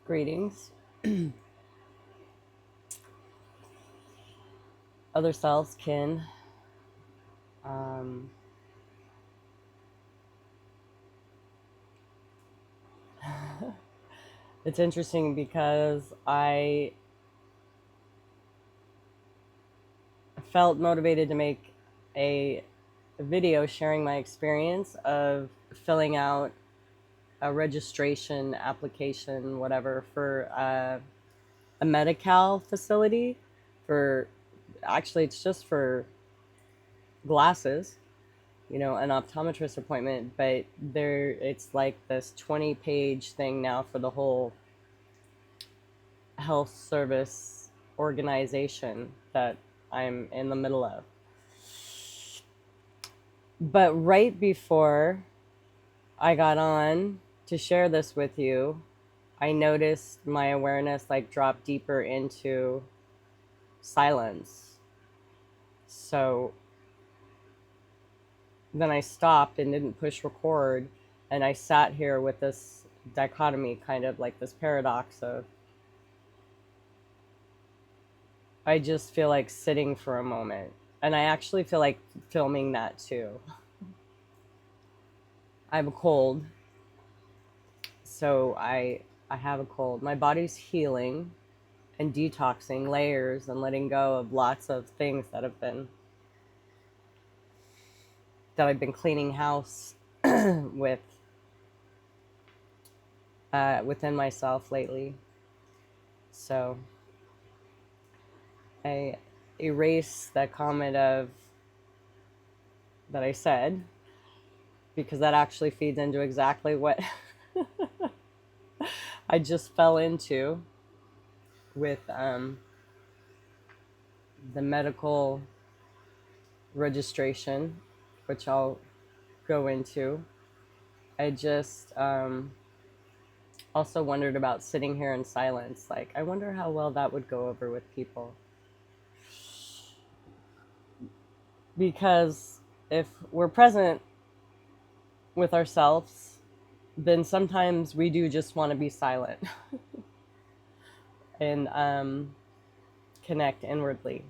Greetings. Other selves can um, it's interesting because I felt motivated to make a video sharing my experience of filling out a registration application, whatever, for a Medi-Cal facility for, actually it's just for glasses, an optometrist appointment, but it's like this 20-page thing now for the whole health service organization that I'm in the middle of. But right before I got on to share this with you, I noticed my awareness like drop deeper into silence. So then I stopped and didn't push record, and I sat here with this dichotomy, kind of like this paradox of I just feel like sitting for a moment, and I actually feel like filming that too. I have a cold, so I have a cold. My body's healing and detoxing layers and letting go of lots of things that I've been cleaning house with within myself lately. So I erase that comment of that I said, because that actually feeds into exactly what I just fell into with the medical registration, which I'll go into. I just also wondered about sitting here in silence. Like, I wonder how well that would go over with people. Because if we're present with ourselves, then sometimes we do just want to be silent and connect inwardly.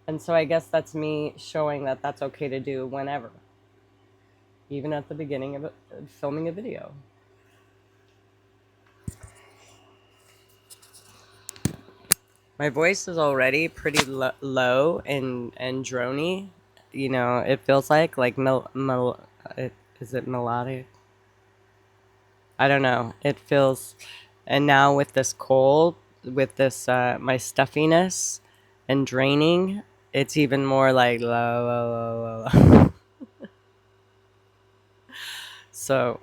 And so I guess that's me showing that that's okay to do whenever, even at the beginning of filming a video. My voice is already pretty low and drony. It feels like is it melodic? I don't know. It feels, and now with this cold, with this my stuffiness and draining, it's even more like low. So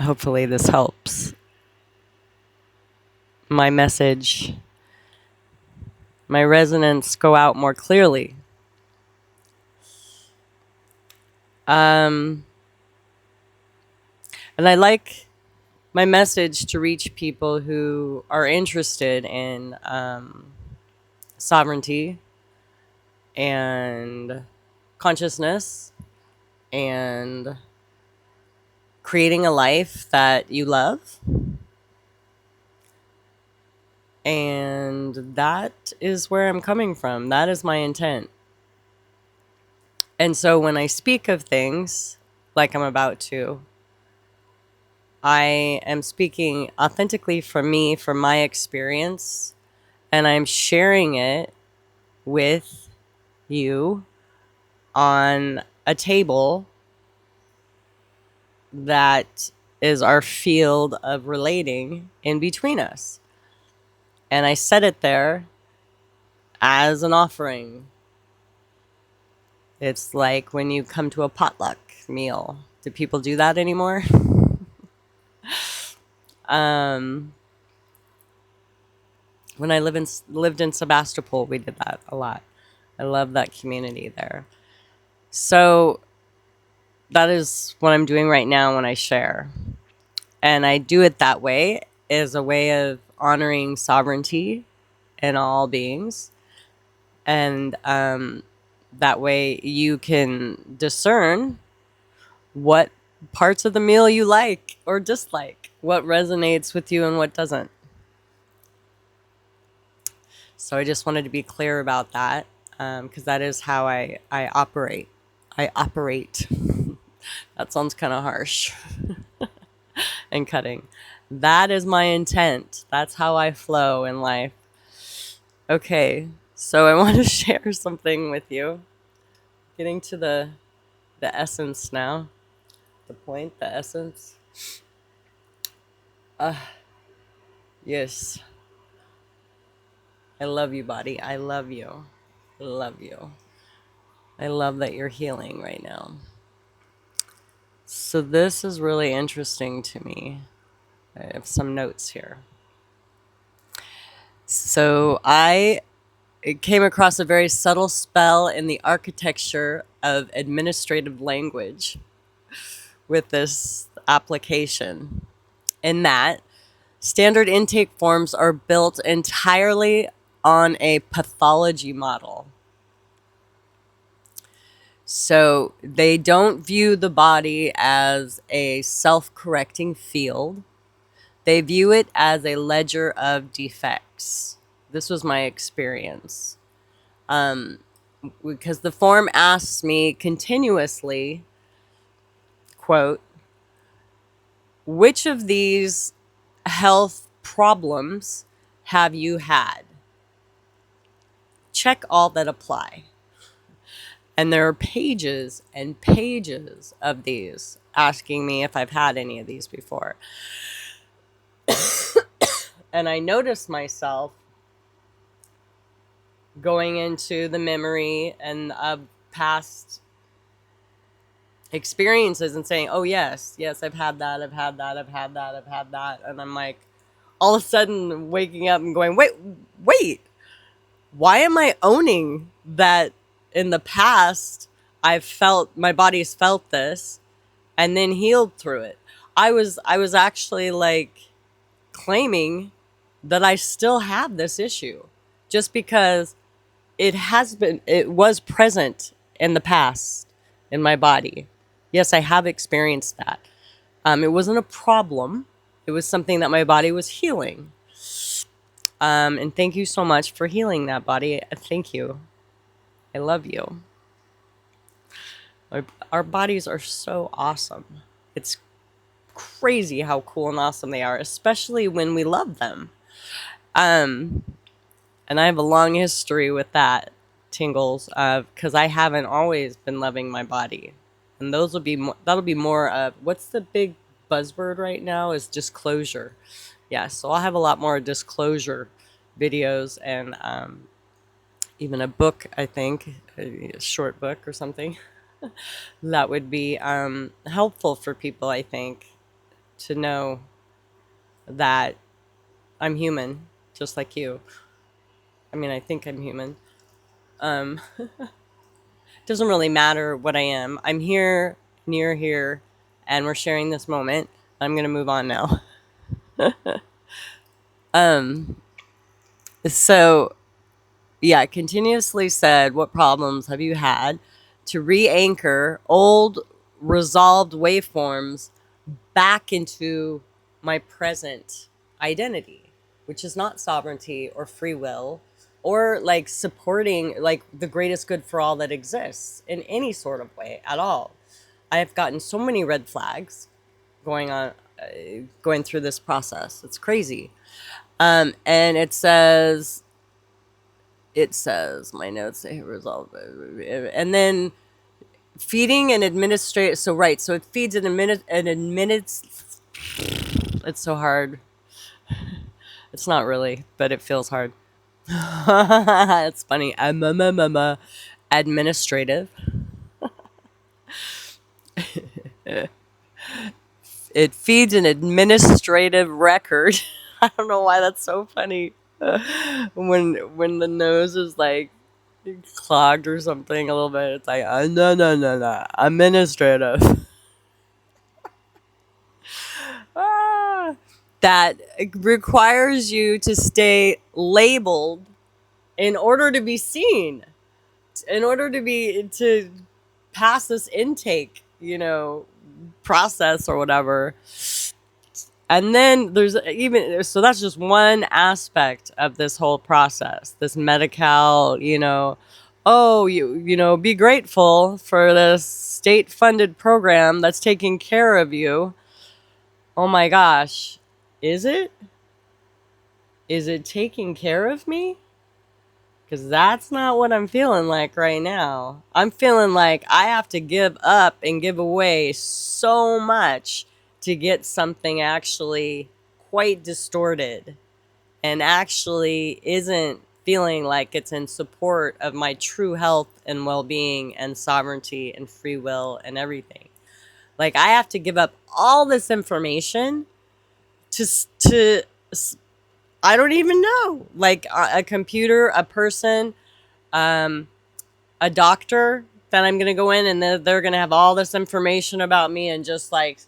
hopefully this helps. My message, my resonance go out more clearly. And I like my message to reach people who are interested in sovereignty and consciousness and creating a life that you love. And that is where I'm coming from. That is my intent. And so when I speak of things like I'm about to, I am speaking authentically from me, from my experience, and I'm sharing it with you on a table that is our field of relating in between us. And I set it there as an offering. It's like when you come to a potluck meal. Do people do that anymore? When I lived in Sebastopol, we did that a lot. I love that community there. So that is what I'm doing right now when I share. And I do it that way as a way of honoring sovereignty in all beings. And that way you can discern what parts of the meal you like or dislike, what resonates with you and what doesn't. So I just wanted to be clear about that, because that is how I operate. I operate. That sounds kind of harsh and cutting. That is my intent. That's how I flow in life. Okay, so I want to share something with you. Getting to the essence now. The point, the essence. Yes. I love you, body. I love you. I love you. I love that you're healing right now. So this is really interesting to me. I have some notes here. So I came across a very subtle spell in the architecture of administrative language with this application, in that standard intake forms are built entirely on a pathology model. So they don't view the body as a self-correcting field. They view it as a ledger of defects. This was my experience. Because the form asks me continuously, quote, which of these health problems have you had? Check all that apply. And there are pages and pages of these asking me if I've had any of these before. And I noticed myself going into the memory and past experiences and saying, oh, yes, I've had that, I've had that, I've had that, I've had that. And I'm like, all of a sudden waking up and going, wait, why am I owning that in the past I've felt, my body's felt this and then healed through it? I was actually like claiming that I still have this issue just because it was present in the past in my body. Yes, I have experienced that. It wasn't a problem. It was something that my body was healing. And thank you so much for healing that, body. Thank you. I love you. Our bodies are so awesome. It's crazy how cool and awesome they are, especially when we love them. And I have a long history with that, tingles, because I haven't always been loving my body. And that'll be more of, what's the big buzzword right now is disclosure. Yeah, so I'll have a lot more disclosure videos and even a book, I think, a short book or something. That would be helpful for people, I think, to know that I'm human, just like you. I mean, I think I'm human. Doesn't really matter what I am. I'm here, near here, and we're sharing this moment. I'm going to move on now. So, yeah, continuously said, what problems have you had, to re-anchor old resolved waveforms back into my present identity, which is not sovereignty or free will or like supporting like the greatest good for all that exists in any sort of way at all. I have gotten so many red flags going on, going through this process. It's crazy. And it says, my notes say resolve, and then feeding and administrate. So right, so it feeds and admits. It's so hard. It's not really, but it feels hard. It's funny. Administrative. It feeds an administrative record. I don't know why that's so funny. When the nose is like clogged or something a little bit, it's like no, administrative. That requires you to stay labeled in order to be seen, in order to pass this intake, process or whatever. And then there's even, so that's just one aspect of this whole process, this medical, oh, be grateful for this state funded program that's taking care of you. Oh my gosh. Is it? Is it taking care of me? Because that's not what I'm feeling like right now. I'm feeling like I have to give up and give away so much to get something actually quite distorted and actually isn't feeling like it's in support of my true health and well-being and sovereignty and free will and everything. Like, I have to give up all this information to I don't even know, like a computer, a person, a doctor that I'm going to go in and they're going to have all this information about me and just like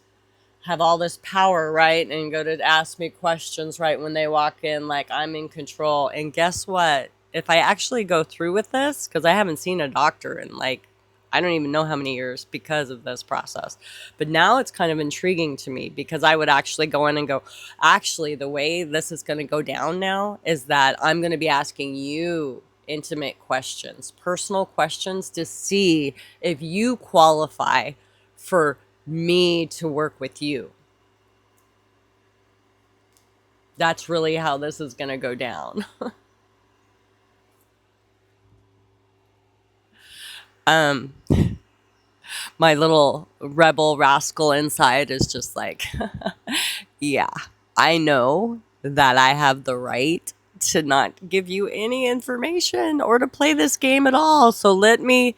have all this power, right? And go to ask me questions right when they walk in, like I'm in control. And guess what? If I actually go through with this, because I haven't seen a doctor in like, I don't even know how many years because of this process. But now it's kind of intriguing to me because I would actually go in and go, actually, the way this is going to go down now is that I'm going to be asking you intimate questions, personal questions to see if you qualify for me to work with you. That's really how this is going to go down. um my little rebel rascal inside is just like, yeah, I know that I have the right to not give you any information or to play this game at all. So let me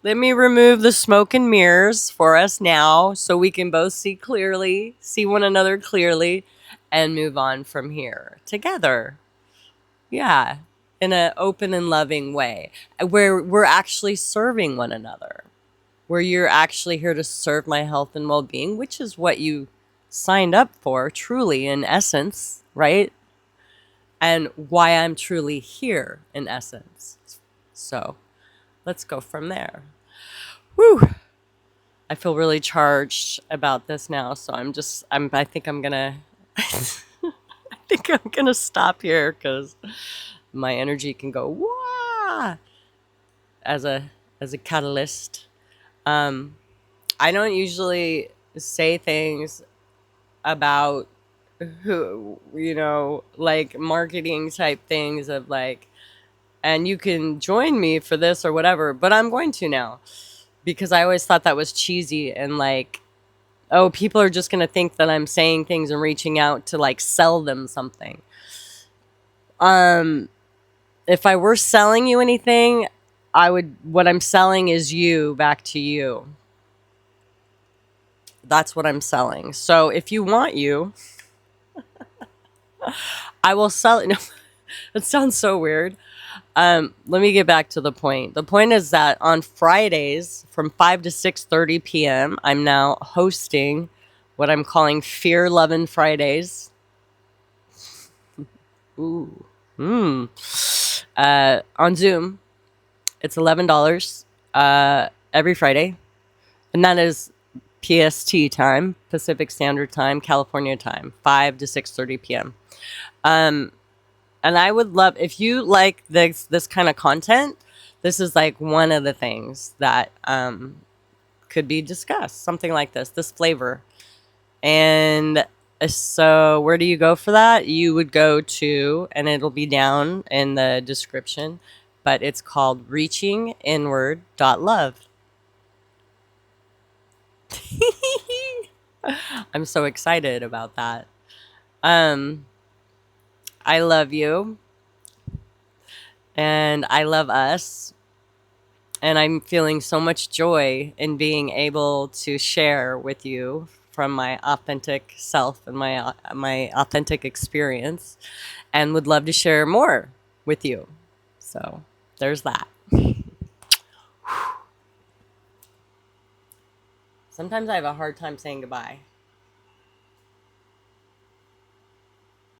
remove the smoke and mirrors for us now so we can both see clearly, see one another clearly, and move on from here together. Yeah, in an open and loving way where we're actually serving one another, where you're actually here to serve my health and well-being, which is what you signed up for, truly, in essence, right? And why I'm truly here, in essence. So let's go from there. Whew. I feel really charged about this now, so I think I'm gonna, I think I'm gonna stop here because my energy can go wah as a catalyst. I don't usually say things about like marketing type things of like, and you can join me for this or whatever, but I'm going to now because I always thought that was cheesy and like, oh, people are just going to think that I'm saying things and reaching out to like sell them something. If I were selling you anything, what I'm selling is you back to you. That's what I'm selling. So if you want you, I will sell it. No, that sounds so weird. Let me get back to the point. The point is that on Fridays from 5 to 6:30 p.m., I'm now hosting what I'm calling Fear Lovin' Fridays. Ooh. On Zoom. It's $11 every Friday. And that is PST time, Pacific Standard Time, California time, 5 to 6:30 p.m. And I would love, if you like this kind of content, this is like one of the things that could be discussed, something like this flavor. And so where do you go for that? You would go to, and it'll be down in the description, but it's called ReachingInward.Love. I'm so excited about that. I love you. And I love us. And I'm feeling so much joy in being able to share with you from my authentic self and my authentic experience, and would love to share more with you. So there's that. Sometimes I have a hard time saying goodbye.